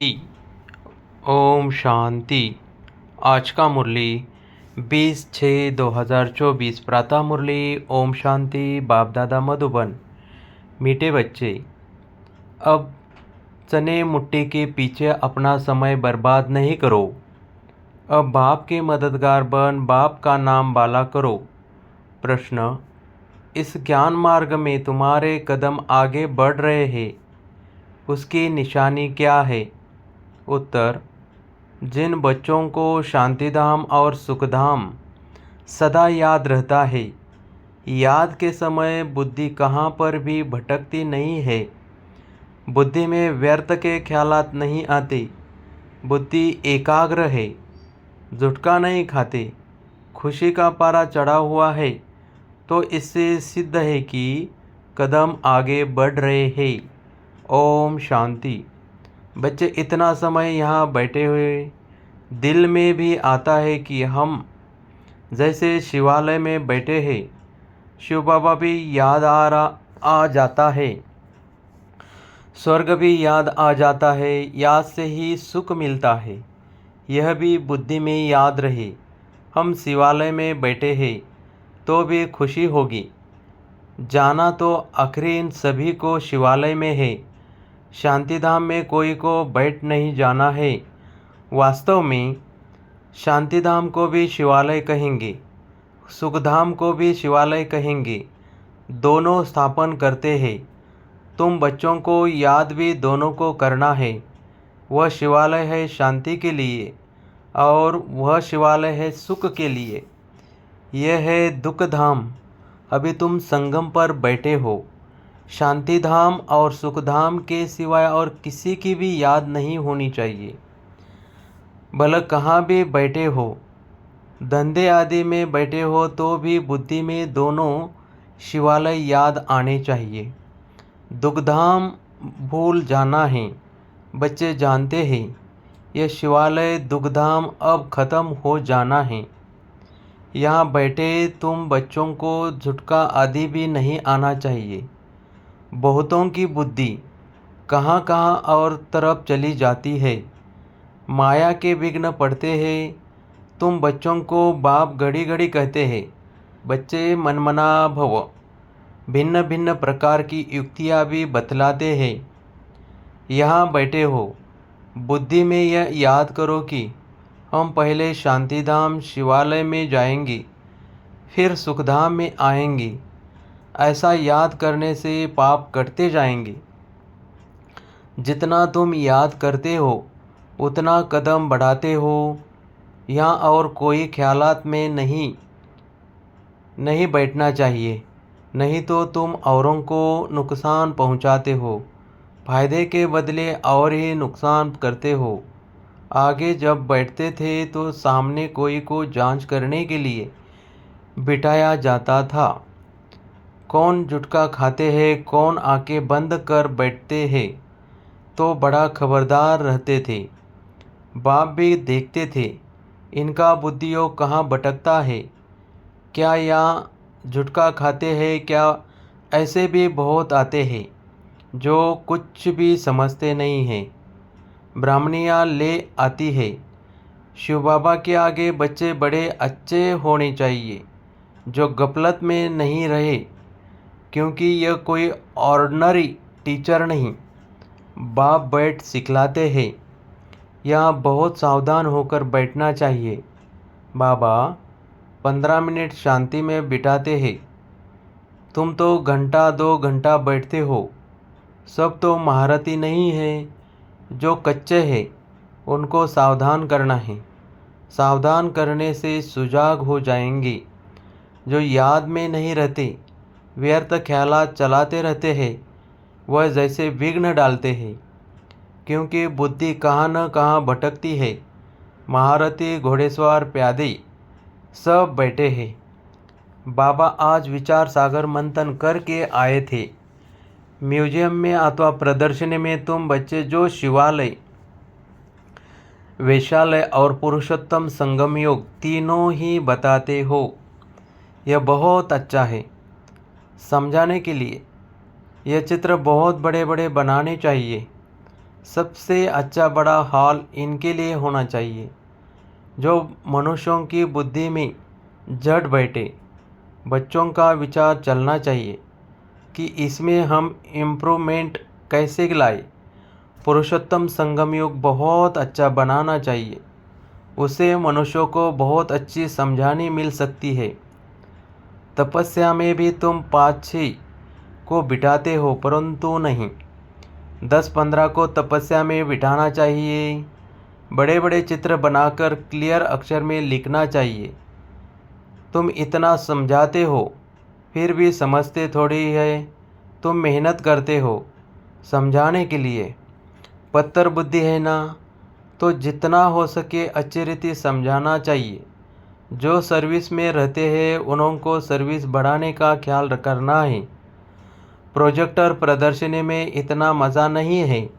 ओम शांति। आज का मुरली 20/6/2024 प्रातः मुरली। ओम शांति। बाप दादा मधुबन। मीठे बच्चे, अब चने मुट्ठी के पीछे अपना समय बर्बाद नहीं करो। अब बाप के मददगार बन बाप का नाम बाला करो। प्रश्न: इस ज्ञान मार्ग में तुम्हारे कदम आगे बढ़ रहे हैं, उसकी निशानी क्या है? उत्तर: जिन बच्चों को शांतिधाम और सुखधाम सदा याद रहता है, याद के समय बुद्धि कहाँ पर भी भटकती नहीं है। बुद्धि में व्यर्थ के ख्यालात नहीं आते। बुद्धि एकाग्र है, झुटका नहीं खाते, खुशी का पारा चढ़ा हुआ है। तो इससे सिद्ध है कि कदम आगे बढ़ रहे हैं। ओम शांति। बच्चे, इतना समय यहाँ बैठे हुए दिल में भी आता है कि हम जैसे शिवालय में बैठे हैं। शिव बाबा भी याद आ जाता है, स्वर्ग भी याद आ जाता है। याद से ही सुख मिलता है, यह भी बुद्धि में याद रहे। हम शिवालय में बैठे हैं तो भी खुशी होगी। जाना तो आखिरी इन सभी को शिवालय में है। शांतिधाम में कोई को बैठ नहीं जाना है। वास्तव में शांतिधाम को भी शिवालय कहेंगे, सुखधाम को भी शिवालय कहेंगे। दोनों स्थापन करते हैं। तुम बच्चों को याद भी दोनों को करना है। वह शिवालय है शांति के लिए और वह शिवालय है सुख के लिए। यह है दुख धाम। अभी तुम संगम पर बैठे हो। शांतिधाम और सुखधाम के सिवाय और किसी की भी याद नहीं होनी चाहिए। भले कहाँ भी बैठे हो, धंधे आदि में बैठे हो, तो भी बुद्धि में दोनों शिवालय याद आने चाहिए। दुखधाम भूल जाना है। बच्चे जानते हैं यह शिवालय दुखधाम अब खत्म हो जाना है। यहाँ बैठे तुम बच्चों को झुटका आदि भी नहीं आना चाहिए। बहुतों की बुद्धि कहाँ कहाँ और तरफ चली जाती है। माया के विघ्न पड़ते हैं। तुम बच्चों को बाप घड़ी घड़ी कहते हैं, बच्चे मनमना भव। भिन्न भिन्न प्रकार की युक्तियाँ भी बतलाते हैं। यहाँ बैठे हो, बुद्धि में यह याद करो कि हम पहले शांतिधाम शिवालय में जाएंगे, फिर सुखधाम में आएंगे। ऐसा याद करने से पाप कटते जाएंगे। जितना तुम याद करते हो उतना कदम बढ़ाते हो। यहाँ और कोई ख्यालात में नहीं बैठना चाहिए, नहीं तो तुम औरों को नुकसान पहुँचाते हो। फायदे के बदले और ही नुकसान करते हो। आगे जब बैठते थे तो सामने कोई को जांच करने के लिए बिठाया जाता था। कौन जुटका खाते हैं, कौन आंखें बंद कर बैठते हैं, तो बड़ा खबरदार रहते थे। बाप भी देखते थे इनका बुद्धियों कहाँ भटकता है। क्या यहाँ जुटका खाते हैं क्या? ऐसे भी बहुत आते हैं जो कुछ भी समझते नहीं हैं। ब्राह्मणियाँ ले आती है। शिव बाबा के आगे बच्चे बड़े अच्छे होने चाहिए जो गफलत में नहीं रहे, क्योंकि यह कोई ऑर्डिनरी टीचर नहीं। बाप बैठ सिखलाते हैं। यहाँ बहुत सावधान होकर बैठना चाहिए। बाबा 15 मिनट शांति में बिठाते हैं। तुम तो घंटा 2 घंटा बैठते हो। सब तो महारथी नहीं है। जो कच्चे हैं उनको सावधान करना है। सावधान करने से सुजाग हो जाएंगे। जो याद में नहीं रहते, व्यर्थ ख्यालात चलाते रहते हैं, वह जैसे विघ्न डालते हैं, क्योंकि बुद्धि कहाँ न कहाँ भटकती है। महारथी, घोड़ेसवार, प्यादे सब बैठे हैं। बाबा आज विचार सागर मंथन करके आए थे। म्यूजियम में अथवा प्रदर्शनी में तुम बच्चे जो शिवालय, वैशालय और पुरुषोत्तम संगम योग तीनों ही बताते हो। यह बहुत अच्छा है समझाने के लिए। यह चित्र बहुत बड़े बड़े बनाने चाहिए। सबसे अच्छा बड़ा हॉल इनके लिए होना चाहिए, जो मनुष्यों की बुद्धि में जड़ बैठे। बच्चों का विचार चलना चाहिए कि इसमें हम इम्प्रूवमेंट कैसे लाए। पुरुषोत्तम संगम युग बहुत अच्छा बनाना चाहिए, उसे मनुष्यों को बहुत अच्छी समझानी मिल सकती है। तपस्या में भी तुम 5-6 को बिठाते हो, परंतु नहीं, 10-15 को तपस्या में बिठाना चाहिए। बड़े बड़े चित्र बनाकर क्लियर अक्षर में लिखना चाहिए। तुम इतना समझाते हो, फिर भी समझते थोड़ी है। तुम मेहनत करते हो समझाने के लिए, पत्थर बुद्धि है ना, तो जितना हो सके अच्छी रीति समझाना चाहिए। जो सर्विस में रहते हैं उनको सर्विस बढ़ाने का ख्याल करना है। प्रोजेक्टर प्रदर्शनी में इतना मज़ा नहीं है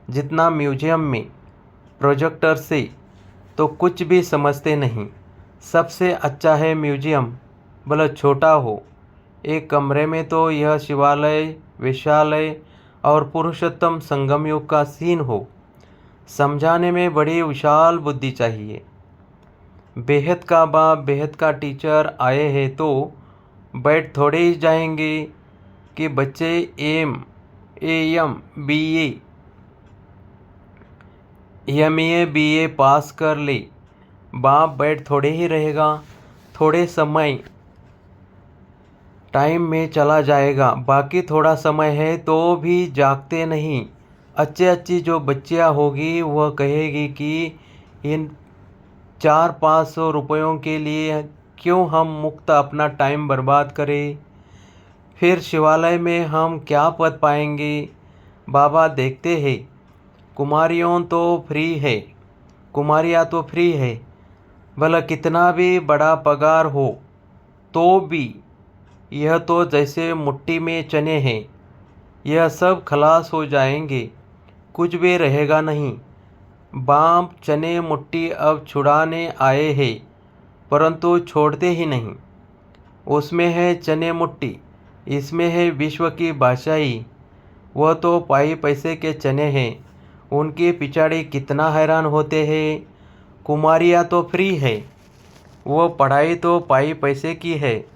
जितना म्यूजियम में। प्रोजेक्टर से तो कुछ भी समझते नहीं। सबसे अच्छा है म्यूजियम, भले छोटा हो। एक कमरे में तो यह शिवालय, वेश्यालय और पुरुषोत्तम संगम युग का सीन हो। समझाने में बड़ी विशाल बुद्धि चाहिए। बेहद का बाप बेहद का टीचर आए हैं तो बैठ थोड़े ही जाएंगे कि बच्चे एम BA पास कर ले। बाप बैठ थोड़े ही रहेगा, थोड़े समय टाइम में चला जाएगा, बाकी थोड़ा समय है तो भी जागते नहीं। अच्छी जो बच्चियाँ होगी वह कहेगी कि इन 400-500 रुपयों के लिए क्यों हम मुफ्त अपना टाइम बर्बाद करें। फिर शिवालय में हम क्या पद पाएंगे। बाबा देखते हैं कुमारियाँ तो फ्री है, भला कितना भी बड़ा पगार हो तो भी यह तो जैसे मुट्ठी में चने हैं, यह सब खलास हो जाएंगे, कुछ भी रहेगा नहीं। बाप चने मुट्ठी अब छुड़ाने आए हैं, परंतु छोड़ते ही नहीं। उसमें है चने मुट्ठी, इसमें है विश्व की बादशाही। वह तो पाई पैसे के चने हैं, उनके पिछाड़ी कितना हैरान होते हैं। कुमारियाँ तो फ्री है, वो पढ़ाई तो पाई पैसे की है।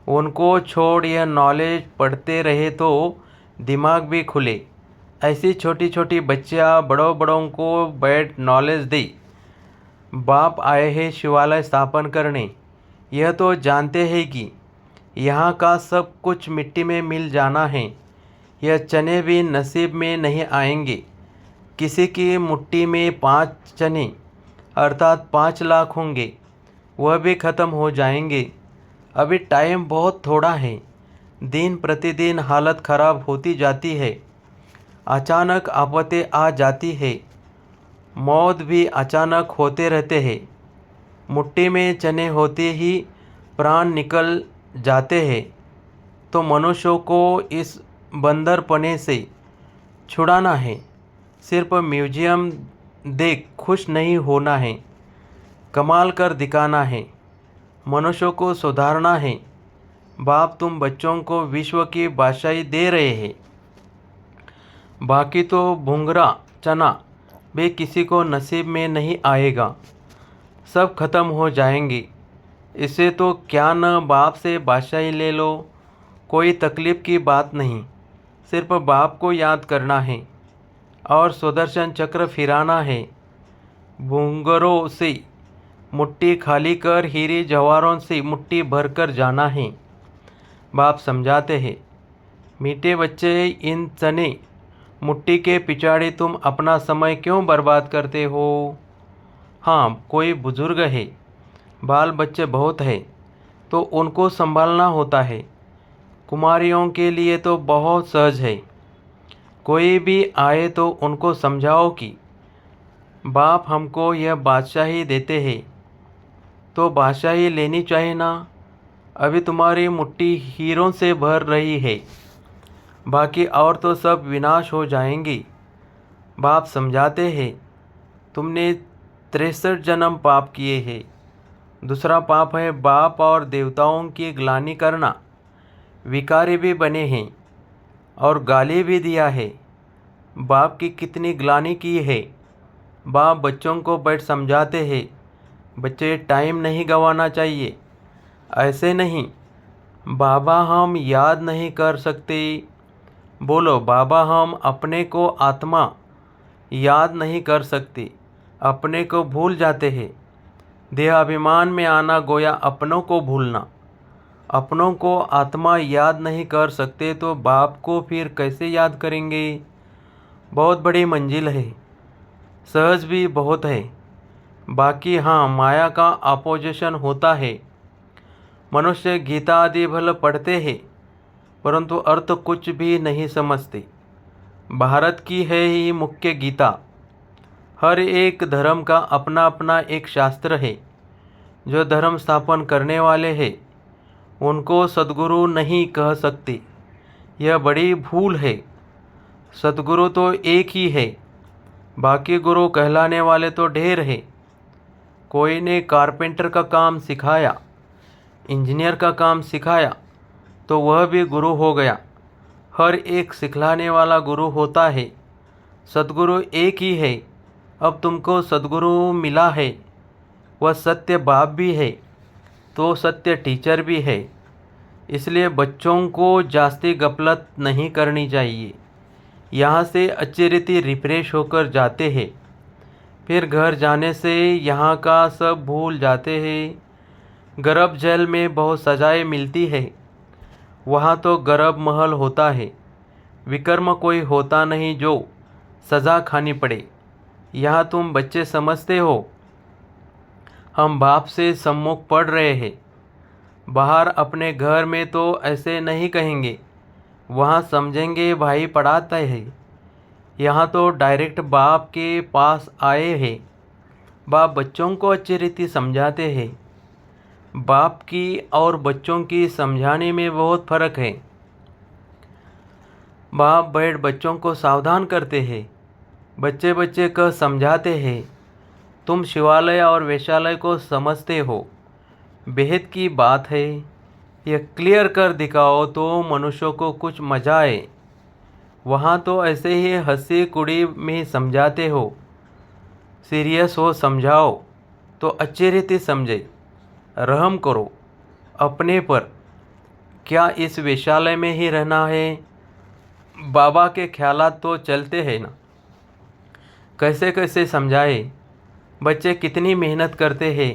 उनको छोड़ यह नॉलेज पढ़ते रहे तो दिमाग भी खुले। ऐसी छोटी छोटी बच्चियाँ बड़ों को बैठ नॉलेज दे। बाप आए हैं शिवालय स्थापन करने, यह तो जानते हैं कि यहाँ का सब कुछ मिट्टी में मिल जाना है। यह चने भी नसीब में नहीं आएंगे। किसी की मुट्ठी में 5 चने अर्थात 5 लाख होंगे, वह भी ख़त्म हो जाएंगे। अभी टाइम बहुत थोड़ा है, दिन प्रतिदिन हालत ख़राब होती जाती है। अचानक आफतें आ जाती है, मौत भी अचानक होते रहते हैं। मुट्ठी में चने होते ही प्राण निकल जाते हैं। तो मनुष्यों को इस बंदरपने से छुड़ाना है। सिर्फ म्यूजियम देख खुश नहीं होना है, कमाल कर दिखाना है, मनुष्यों को सुधारना है। बाप तुम बच्चों को विश्व की बादशाही दे रहे हैं, बाकी तो भुंगरा चना भी किसी को नसीब में नहीं आएगा, सब खत्म हो जाएंगे। इसे तो क्या न बाप से बादशाही ले लो, कोई तकलीफ़ की बात नहीं। सिर्फ बाप को याद करना है और सुदर्शन चक्र फिराना है। भुंगरों से मुट्ठी खाली कर हीरे जवाहरों से मुट्ठी भरकर जाना है। बाप समझाते हैं, मीठे बच्चे, इन चने मुट्ठी के पिछाड़ी तुम अपना समय क्यों बर्बाद करते हो। हाँ, कोई बुजुर्ग है, बाल बच्चे बहुत हैं, तो उनको संभालना होता है। कुमारियों के लिए तो बहुत सहज है। कोई भी आए तो उनको समझाओ कि बाप हमको यह बादशाही देते हैं, तो बादशाही लेनी चाहिए ना। अभी तुम्हारी मुट्ठी हीरों से भर रही है, बाकी और तो सब विनाश हो जाएंगी। बाप समझाते हैं, तुमने 63 जन्म पाप किए हैं। दूसरा पाप है बाप और देवताओं की ग्लानि करना। विकारी भी बने हैं और गाली भी दिया है। बाप की कितनी ग्लानि की है। बाप बच्चों को बैठ समझाते हैं, बच्चे टाइम नहीं गंवाना चाहिए। ऐसे नहीं, बाबा हम याद नहीं कर सकते। बोलो, बाबा हम अपने को आत्मा याद नहीं कर सकते, अपने को भूल जाते हैं। देहाभिमान में आना गोया अपनों को भूलना। अपनों को आत्मा याद नहीं कर सकते तो बाप को फिर कैसे याद करेंगे। बहुत बड़ी मंजिल है, सहज भी बहुत है। बाकी हाँ, माया का अपोजिशन होता है। मनुष्य गीता आदि भले पढ़ते हैं परंतु अर्थ कुछ भी नहीं समझते। भारत की है ही मुख्य गीता। हर एक धर्म का अपना अपना एक शास्त्र है। जो धर्म स्थापन करने वाले हैं उनको सद्गुरु नहीं कह सकते, यह बड़ी भूल है। सद्गुरु तो एक ही है, बाकी गुरु कहलाने वाले तो ढेर है। कोई ने कारपेंटर का काम सिखाया, इंजीनियर का काम सिखाया तो वह भी गुरु हो गया। हर एक सिखलाने वाला गुरु होता है। सद्गुरु एक ही है। अब तुमको सद्गुरु मिला है, वह सत्य बाप भी है तो सत्य टीचर भी है। इसलिए बच्चों को जास्ती गफलत नहीं करनी चाहिए। यहाँ से अच्छी रीति रिफ्रेश होकर जाते हैं, फिर घर जाने से यहाँ का सब भूल जाते हैं। गर्भ जेल में बहुत सजाएं मिलती है, वहाँ तो गर्भ महल होता है। विकर्म कोई होता नहीं जो सज़ा खानी पड़े। यहाँ तुम बच्चे समझते हो, हम बाप से सम्मुख पढ़ रहे हैं। बाहर अपने घर में तो ऐसे नहीं कहेंगे, वहाँ समझेंगे भाई पढ़ाता है। यहाँ तो डायरेक्ट बाप के पास आए हैं। बाप बच्चों को अच्छी रीति समझाते हैं। बाप की और बच्चों की समझाने में बहुत फ़र्क है। बाप बैठ बच्चों को सावधान करते हैं, बच्चे बच्चे को समझाते हैं। तुम शिवालय और वेश्यालय को समझते हो, बेहद की बात है। यह क्लियर कर दिखाओ तो मनुष्यों को कुछ मजा आए। वहाँ तो ऐसे ही हंसी कुड़ी में समझाते हो। सीरियस हो समझाओ तो अच्छी रीति समझे। रहम करो अपने पर। क्या इस वेश्यालय में ही रहना है? बाबा के ख्यालात तो चलते हैं ना। कैसे कैसे समझाए। बच्चे कितनी मेहनत करते हैं,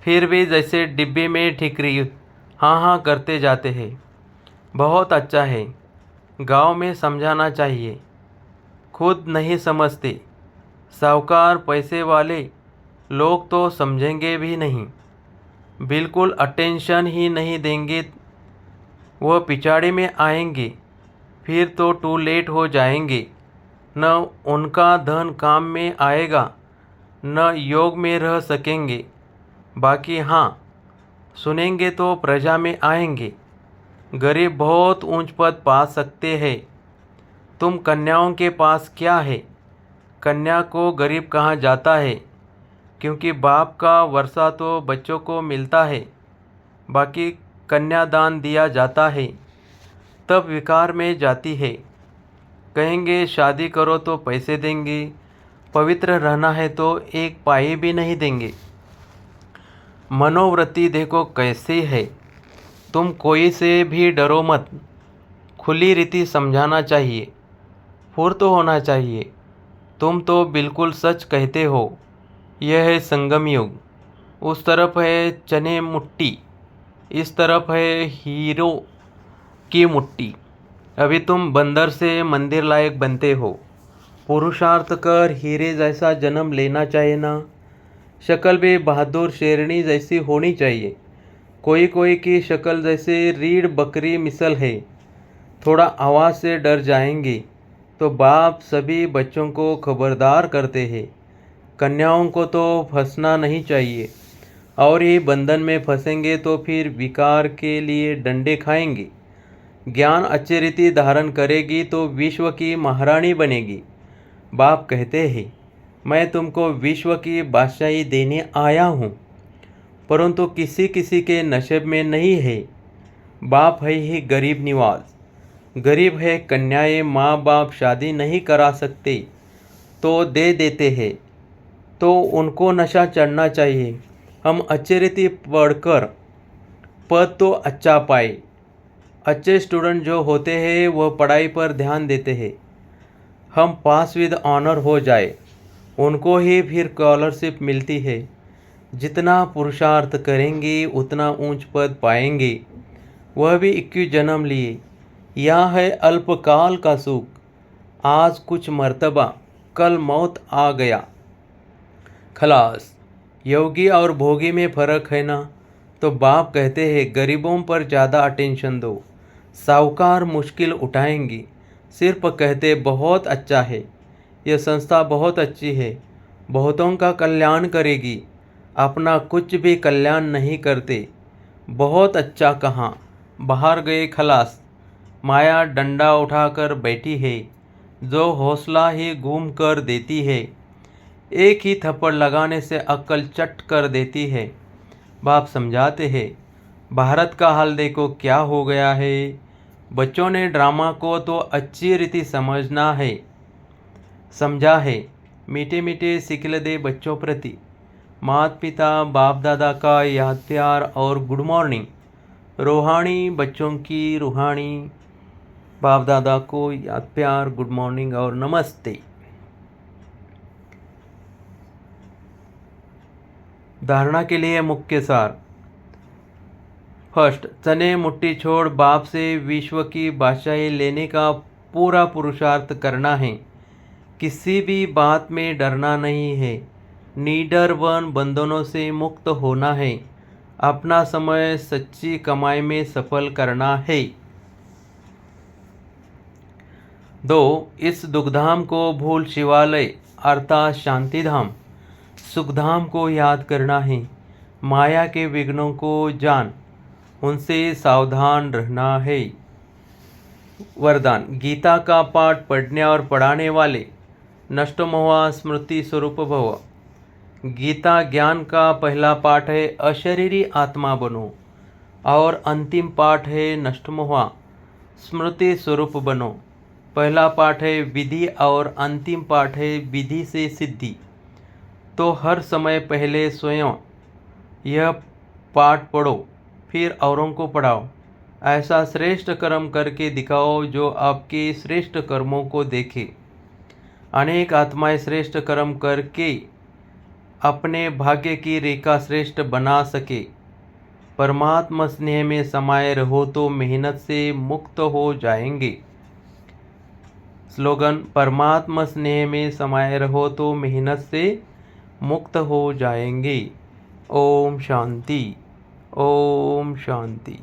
फिर भी जैसे डिब्बे में ठिकरी हाँ हाँ करते जाते हैं। बहुत अच्छा है। गांव में समझाना चाहिए, खुद नहीं समझते। साहूकार पैसे वाले लोग तो समझेंगे भी नहीं, बिल्कुल अटेंशन ही नहीं देंगे। वह पिछाड़ी में आएंगे, फिर तो टू लेट हो जाएंगे। न उनका धन काम में आएगा, न योग में रह सकेंगे। बाकी हाँ, सुनेंगे तो प्रजा में आएंगे। गरीब बहुत ऊंच पद पा सकते हैं। तुम कन्याओं के पास क्या है? कन्या को गरीब कहा जाता है, क्योंकि बाप का वर्षा तो बच्चों को मिलता है। बाकी कन्यादान दिया जाता है, तब विकार में जाती है। कहेंगे शादी करो तो पैसे देंगे, पवित्र रहना है तो एक पाई भी नहीं देंगे। मनोवृत्ति देखो कैसी है। तुम कोई से भी डरो मत, खुली रीति समझाना चाहिए, फुर्त होना चाहिए। तुम तो बिल्कुल सच कहते हो। यह है संगम युग। उस तरफ है चने मुट्ठी, इस तरफ है हीरो की मुट्ठी। अभी तुम बंदर से मंदिर लायक बनते हो। पुरुषार्थ कर हीरे जैसा जन्म लेना चाहिए ना। शक्ल भी बहादुर शेरनी जैसी होनी चाहिए। कोई कोई की शक्ल जैसे रीढ़ बकरी मिसल है। थोड़ा आवाज़ से डर जाएंगे तो बाप सभी बच्चों को खबरदार करते हैं। कन्याओं को तो फंसना नहीं चाहिए, और ये बंधन में फंसेंगे तो फिर विकार के लिए डंडे खाएंगे। ज्ञान अच्छी रीति धारण करेगी तो विश्व की महारानी बनेगी। बाप कहते हैं, मैं तुमको विश्व की बादशाही देने आया हूँ, परंतु किसी किसी के नसीब में नहीं है। बाप है ही गरीब निवाज। गरीब है, कन्याएं माँ बाप शादी नहीं करा सकते तो दे देते हैं, तो उनको नशा चढ़ना चाहिए। हम अच्छे रीति पढ़कर पद तो अच्छा पाए। अच्छे स्टूडेंट जो होते हैं वह पढ़ाई पर ध्यान देते हैं। हम पास विद ऑनर हो जाए, उनको ही फिर स्कॉलरशिप मिलती है। जितना पुरुषार्थ करेंगे उतना ऊंच पद पाएंगे। वह भी 21 जन्म लिए। यह है अल्पकाल का सुख, आज कुछ मर्तबा कल मौत आ गया। खलास। योगी और भोगी में फ़र्क है ना? तो बाप कहते हैं गरीबों पर ज़्यादा अटेंशन दो, साहूकार मुश्किल उठाएंगी। सिर्फ कहते बहुत अच्छा है, यह संस्था बहुत अच्छी है, बहुतों का कल्याण करेगी, अपना कुछ भी कल्याण नहीं करते। बहुत अच्छा कहाँ, बाहर गए खलास। माया डंडा उठाकर बैठी है, जो हौसला ही घूम कर देती है। एक ही थप्पड़ लगाने से अक्ल चट कर देती है। बाप समझाते हैं भारत का हाल देखो क्या हो गया है। बच्चों ने ड्रामा को तो अच्छी रीति समझना है, समझा है। मीठे मीठे सिखल दे बच्चों प्रति। माता पिता बाप दादा का याद प्यार और गुड मॉर्निंग। रूहानी बच्चों की रूहानी बाप दादा को याद प्यार, गुड मॉर्निंग और नमस्ते। धारणा के लिए मुख्य सार। फर्स्ट, चने मुट्ठी छोड़ बाप से विश्व की बादशाही लेने का पूरा पुरुषार्थ करना है। किसी भी बात में डरना नहीं है। नीडर वन बंधनों से मुक्त होना है। अपना समय सच्ची कमाई में सफल करना है। 2, इस दुखधाम को भूल शिवालय अर्थात शांतिधाम सुखधाम को याद करना है। माया के विघ्नों को जान, उनसे सावधान रहना है। वरदान। गीता का पाठ पढ़ने और पढ़ाने वाले नष्ट मोह स्मृति स्वरूप भव। गीता ज्ञान का पहला पाठ है अशरीरी आत्मा बनो, और अंतिम पाठ है नष्ट मोह स्मृति स्वरूप बनो। पहला पाठ है विधि और अंतिम पाठ है विधि से सिद्धि। तो हर समय पहले स्वयं यह पाठ पढ़ो, फिर औरों को पढ़ाओ। ऐसा श्रेष्ठ कर्म करके दिखाओ जो आपके श्रेष्ठ कर्मों को देखे। अनेक आत्माएं श्रेष्ठ कर्म करके अपने भाग्य की रेखा श्रेष्ठ बना सके। परमात्मा स्नेह में समाये रहो तो मेहनत से मुक्त हो जाएंगे। स्लोगन। परमात्मा स्नेह में समाये रहो तो मेहनत से मुक्त हो जाएंगे। ओम शांति। ओम शांति।